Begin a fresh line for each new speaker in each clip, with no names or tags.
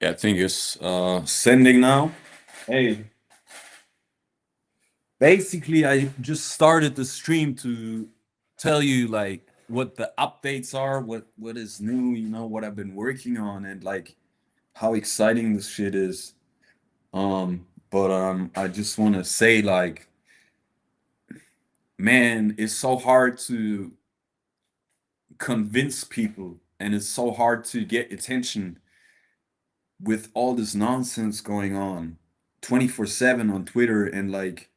Yeah, I think it's sending now. Hey, basically, I just started the stream to tell you like what the updates are, what is new, what I've been working on, and like how exciting this shit is. But I just want to say like, man, it's so hard to convince people, and it's so hard to get attention with all this nonsense going on 24/7 on Twitter and like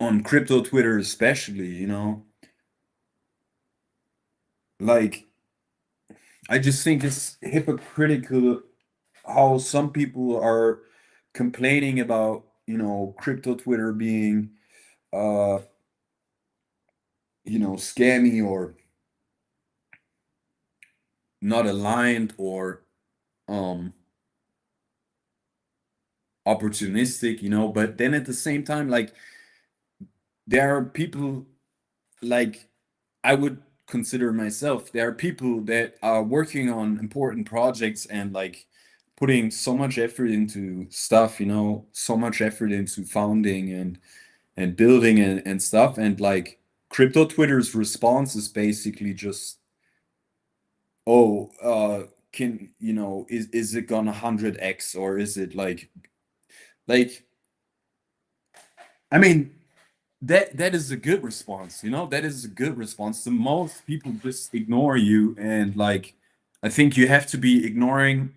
on crypto Twitter especially. Like I just think it's hypocritical how some people are complaining about, crypto Twitter being uh, scammy or not aligned or um opportunistic, but then at the same time like there are people like I would consider myself. There are people that are working on important projects and like putting so much effort into stuff, so much effort into founding and building and stuff. And like crypto Twitter's response is basically just, oh, can is it gonna 100x or is it like I mean that is a good response, that is a good response. The most people just ignore you, and like I think you have to be ignoring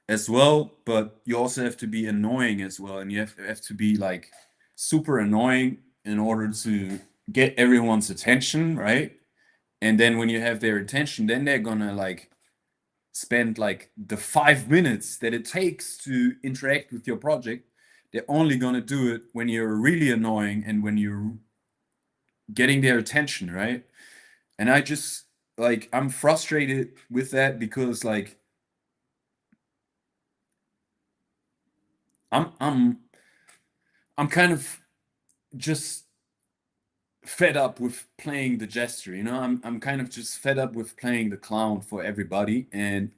as well, but you also have to be annoying as well, and you have to be like super annoying in order to get everyone's attention, right? And then when you have their attention, then they're gonna like spend like the 5 minutes that it takes to interact with your project. They're only gonna do it when you're really annoying and when you're getting their attention, right? And I just like I'm frustrated with that because like I'm I'm I'm kind of just fed up with playing the jester, I'm kind of just fed up with playing the clown for everybody and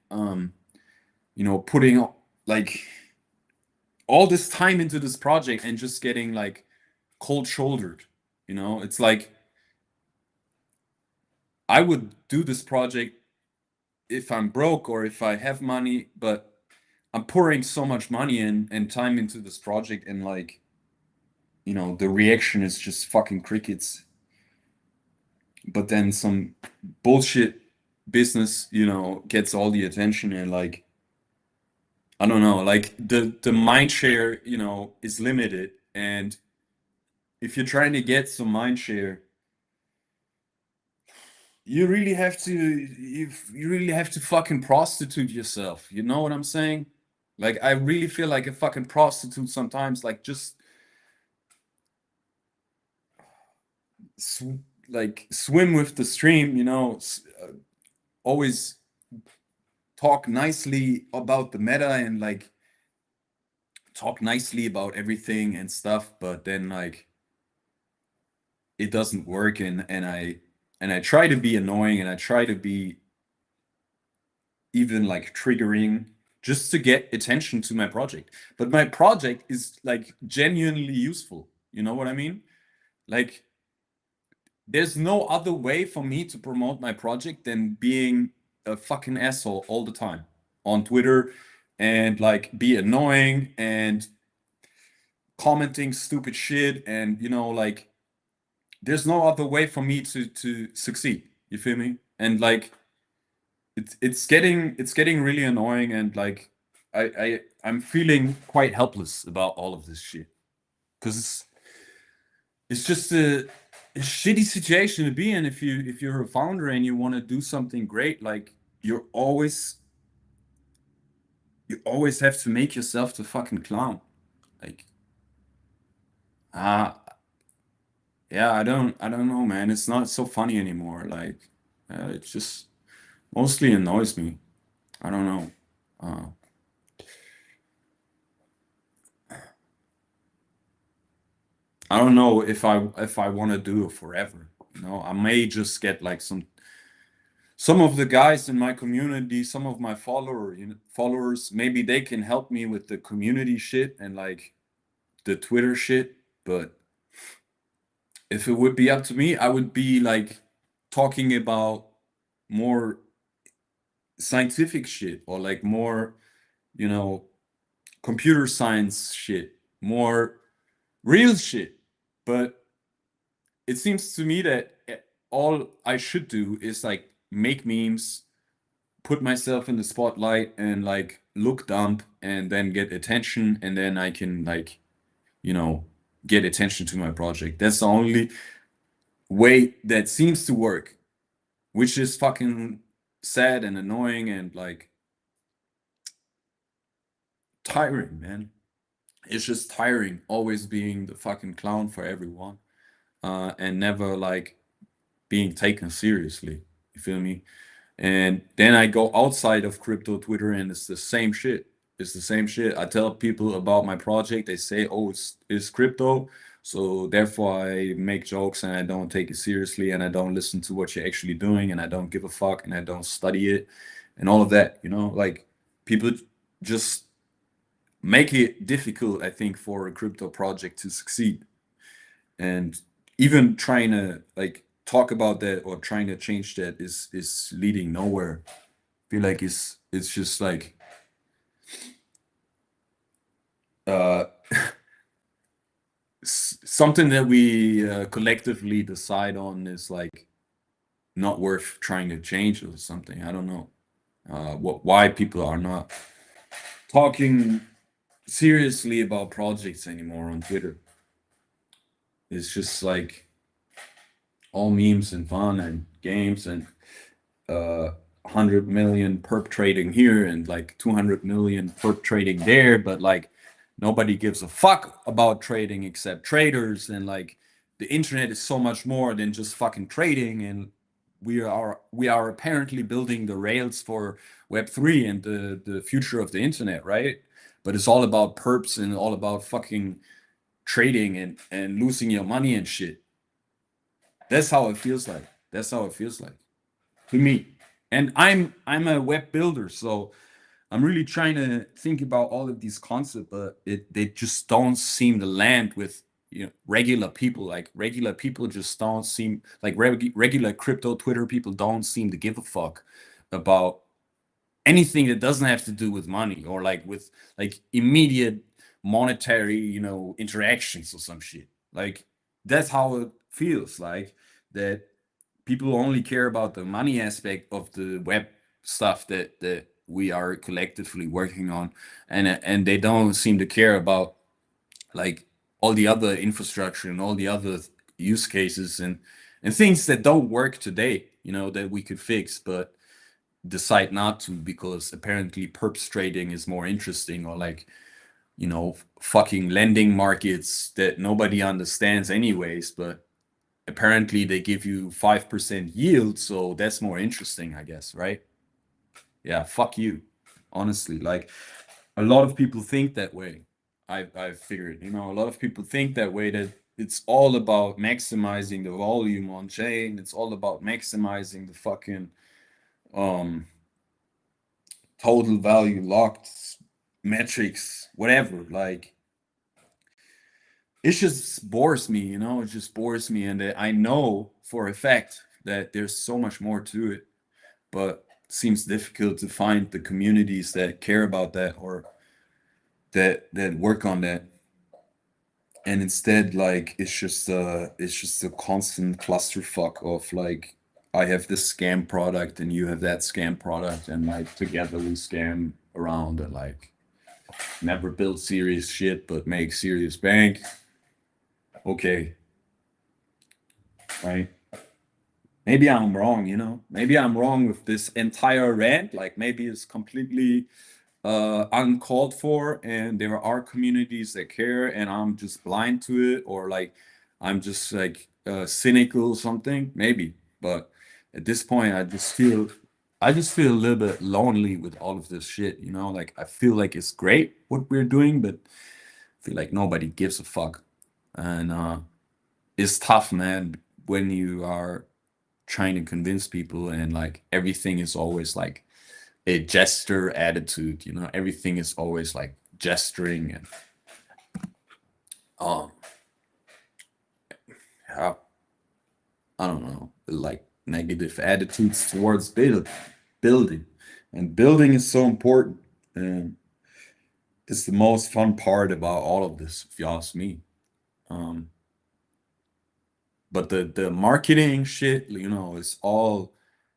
putting like all this time into this project and just getting like cold shouldered. It's like I would do this project if I'm broke or if I have money, but I'm pouring so much money and time into this project, and like, the reaction is just fucking crickets. But then some bullshit business, gets all the attention, and like, I don't know, like the mind share, is limited. And if you're trying to get some mind share, you really have to fucking prostitute yourself. You know what I'm saying? Like I really feel like a fucking prostitute sometimes, like just sw like swim with the stream, always talk nicely about the meta and like talk nicely about everything and stuff, but then like it doesn't work, and I try to be annoying and I try to be even like triggering just to get attention to my project. But my project is like genuinely useful. You know what I mean? Like there's no other way for me to promote my project than being a fucking asshole all the time on Twitter and like be annoying and commenting stupid shit, and like there's no other way for me to succeed. You feel me? And like it's getting really annoying, and like I'm feeling quite helpless about all of this shit because it's just a shitty situation to be in if you're a founder and you want to do something great. Like you always have to make yourself the fucking clown. Like ah yeah, I don't know, man. It's not so funny anymore. Like it just mostly annoys me. I don't know. Uh, I don't know if I want to do it forever. I may just get like some of the guys in my community, some of my followers, maybe they can help me with the community shit and like the Twitter shit. But if it would be up to me, I would be like talking about more scientific shit or like more, you know, computer science shit, more real shit. But it seems to me that all I should do is like make memes, put myself in the spotlight and like look dumb and then get attention and then I can like, you know, get attention to my project. That's the only way that seems to work, which is fucking sad and annoying and like tiring, man. It's just tiring always being the fucking clown for everyone, and never like being taken seriously. You feel me? And then I go outside of crypto Twitter and it's the same shit. It's the same shit. I tell people about my project. They say, oh, it's crypto. So therefore I make jokes and I don't take it seriously and I don't listen to what you're actually doing and I don't give a fuck and I don't study it and all of that, you know, like people just make it difficult, I think, for a crypto project to succeed. And even trying to like talk about that or trying to change that is leading nowhere. I feel like it's just like uh something that we collectively decide on is like not worth trying to change or something. I don't know why people are not talking seriously about projects anymore on Twitter. It's just like all memes and fun and games and 100 million perp trading here and like 200 million perp trading there, but like nobody gives a fuck about trading except traders. And like the internet is so much more than just fucking trading. And we are apparently building the rails for Web3 and the future of the internet, right? But it's all about perps and all about fucking trading and losing your money and shit. That's how it feels like. That's how it feels like to me. And I'm a web builder, so I'm really trying to think about all of these concepts, but they just don't seem to land with regular people. Like regular people just don't seem like regular crypto Twitter people don't seem to give a fuck about anything that doesn't have to do with money or like with like immediate monetary interactions or some shit. Like that's how it feels like that people only care about the money aspect of the web stuff that we are collectively working on, and they don't seem to care about like all the other infrastructure and all the other use cases and things that don't work today, that we could fix, but decide not to because apparently perps trading is more interesting, or like fucking lending markets that nobody understands anyways, but apparently they give you 5% yield, so that's more interesting, I guess, right? Yeah, fuck you. Honestly, like a lot of people think that way. I've figured, a lot of people think that way, that it's all about maximizing the volume on chain. It's all about maximizing the fucking um total value locked metrics, whatever. Like it just bores me, it just bores me. And I know for a fact that there's so much more to it, but it seems difficult to find the communities that care about that or that work on that. And instead, like it's just a constant clusterfuck of like I have this scam product and you have that scam product, and like together we scam around and like never build serious shit but make serious bank. Okay, right? Maybe I'm wrong, maybe I'm wrong with this entire rant. Like maybe it's completely uncalled for and there are communities that care and I'm just blind to it, or like I'm just like cynical or something, maybe. But at this point I just feel a little bit lonely with all of this shit, like I feel like it's great what we're doing, but I feel like nobody gives a fuck. And it's tough, man, when you are trying to convince people, and like everything is always like a gesture attitude, you know, everything is always like gesturing and um how I don't know, like negative attitudes towards building. And building is so important. And it's the most fun part about all of this, if you ask me. Um, but the marketing shit, you know, is all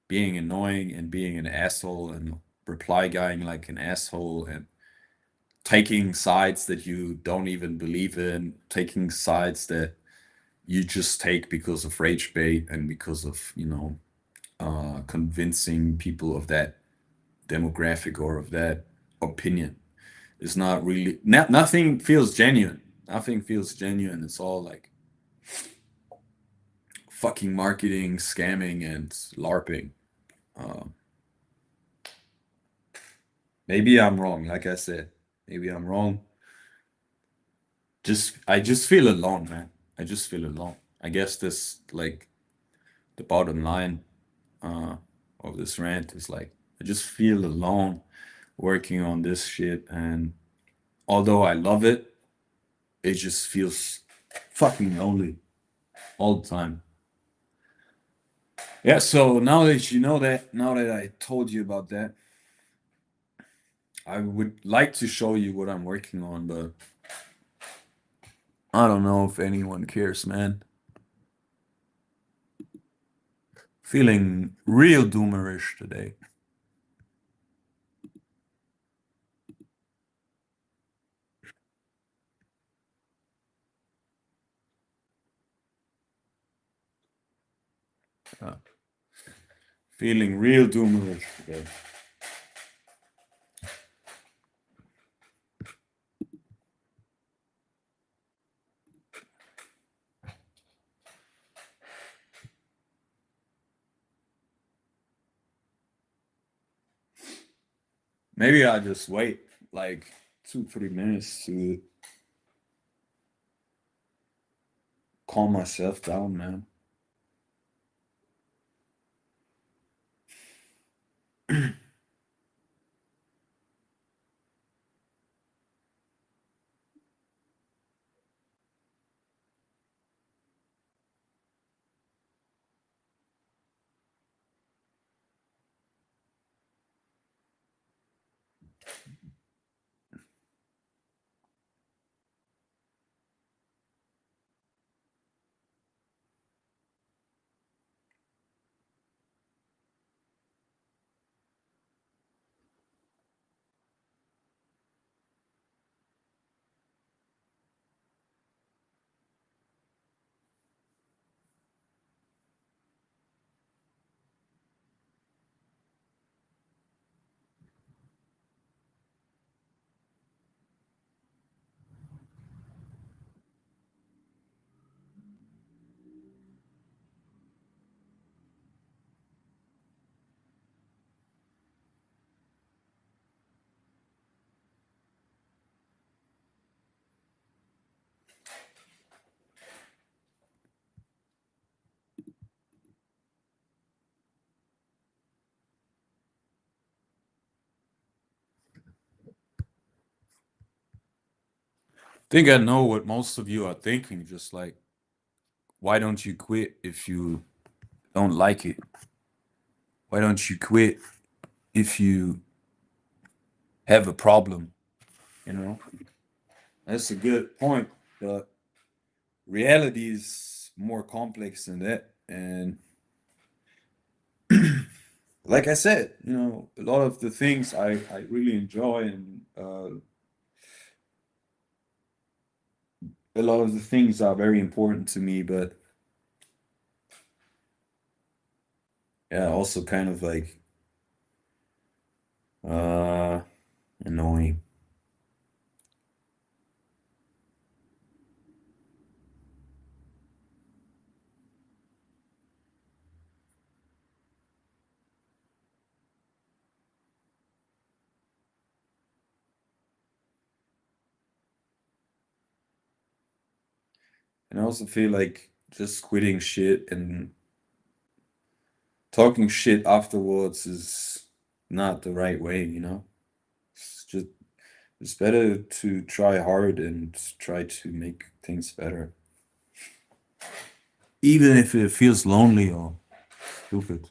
being annoying and being an asshole and reply guying like an asshole and taking sides that you don't even believe in, taking sides that you just take because of rage bait and because of, you know, convincing people of that demographic or of that opinion. It's not really, nothing feels genuine. Nothing feels genuine. It's all like fucking marketing, scamming, and LARPing. Um, maybe I'm wrong. Like I said, maybe I'm wrong. I just feel alone, man. I just feel alone. I guess this like the bottom line uh, of this rant is like I just feel alone working on this shit, and although I love it, it just feels fucking lonely all the time. Yeah, so now that you know that, now that I told you about that, I would like to show you what I'm working on, but I don't know if anyone cares, man. Feeling real doomerish today. Uh, feeling real doomerish today. Maybe I just wait like 2, 3 minutes to calm myself down, man. Think I know what most of you are thinking, just like, why don't you quit if you don't like it? Why don't you quit if you have a problem? You know, that's a good point, but reality is more complex than that. And like I said, you know, a lot of the things I really enjoy, and a lot of the things are very important to me, but yeah, also kind of like uh annoying. And I also feel like just quitting shit and talking shit afterwards is not the right way, you know? It's just it's better to try hard and try to make things better. Even if it feels lonely or stupid.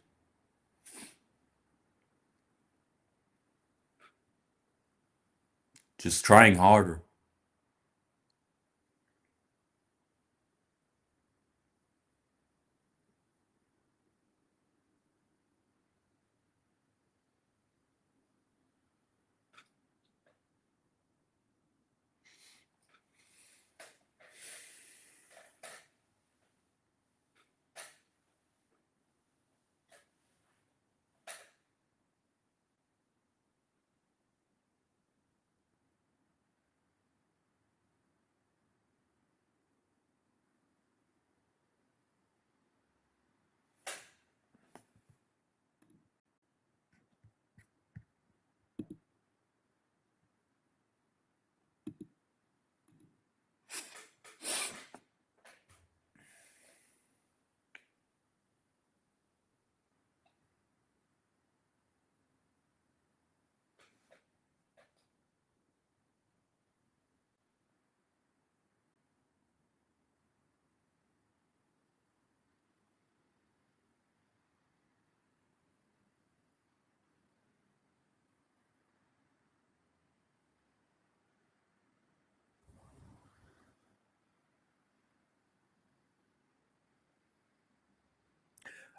Just trying harder.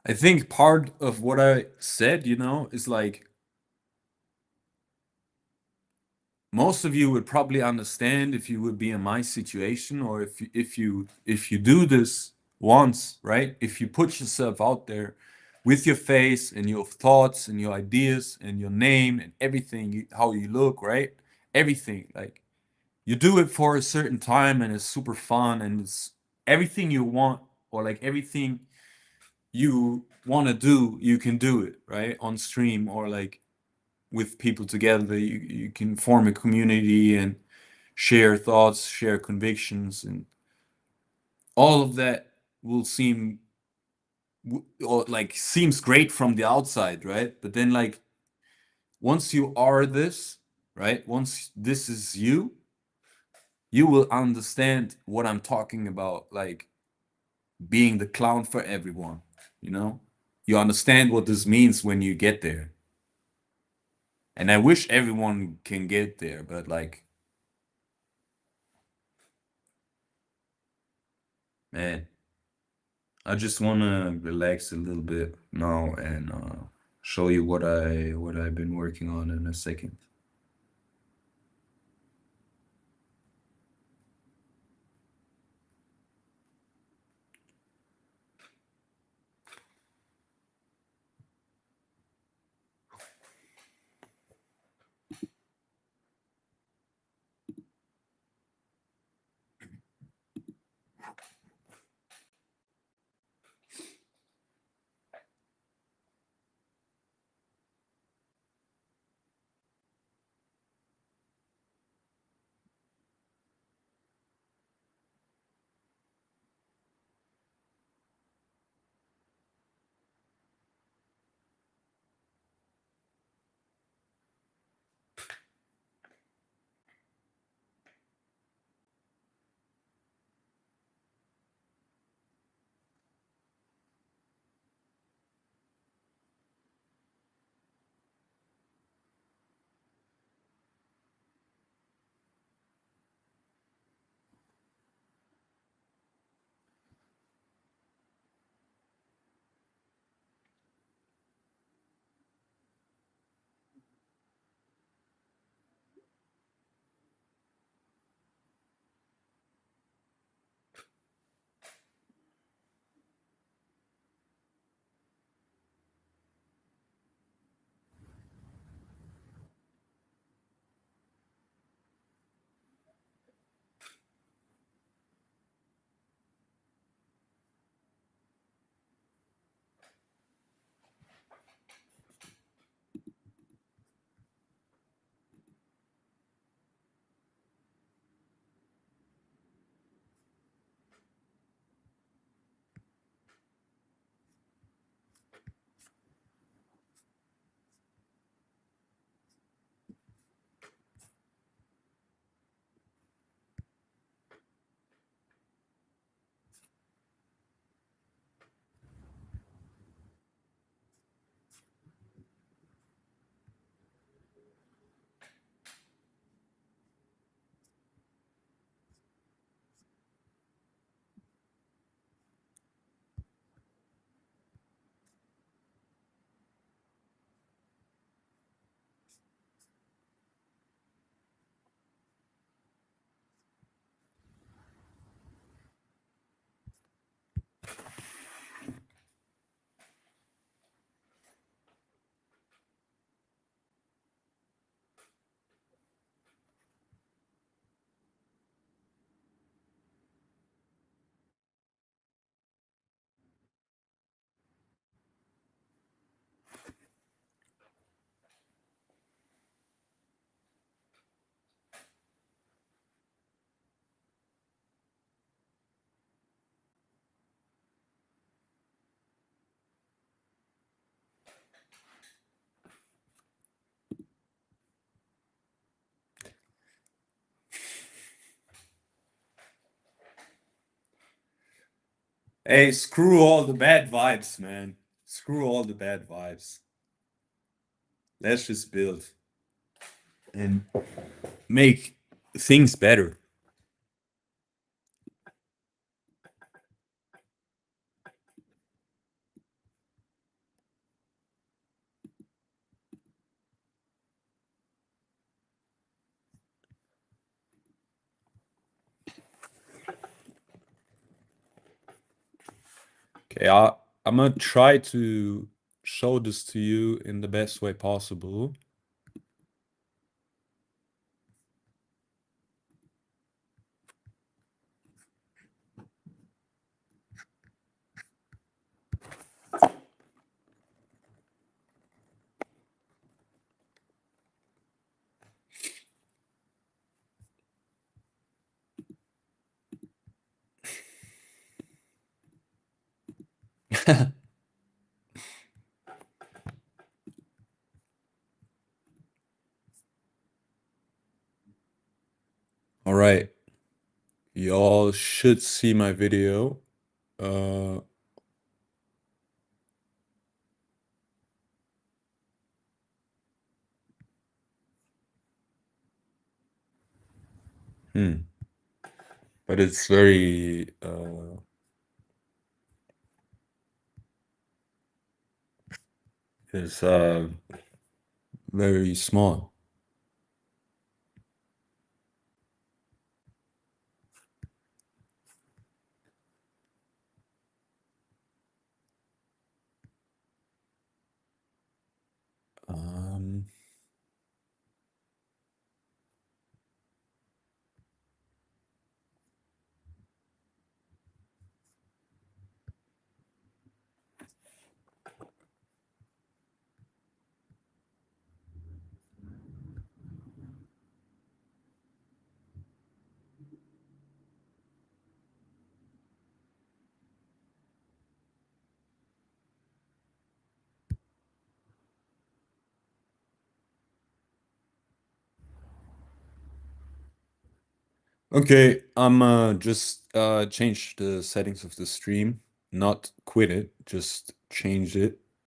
I think part of what I said, is like most of you would probably understand if you would be in my situation, or if you do this once, right? If you put yourself out there with your face and your thoughts and your ideas and your name and everything, how you look, right? Everything, like you do it for a certain time and it's super fun and it's everything you want, or like everything you want to do, you can do it, right? On stream, or like with people together, you can form a community and share thoughts, share convictions, and all of that will or like seems great from the outside, right? But then like once you are this, right? Once this is you, you will understand what I'm talking about, like being the clown for everyone, you know? You understand what this means when you get there. And I wish everyone can get there, but like, man, I just want to relax a little bit now and show you what I've been working on in a second. Hey, screw all the bad vibes, man. Screw all the bad vibes. Let's just build and make things better. Okay, I'm gonna try to show this to you in the best way possible. All right, y'all should see my video. Uh, but it's very it's very small. Um, okay, I'm just change the settings of the stream, not quit it, just change it.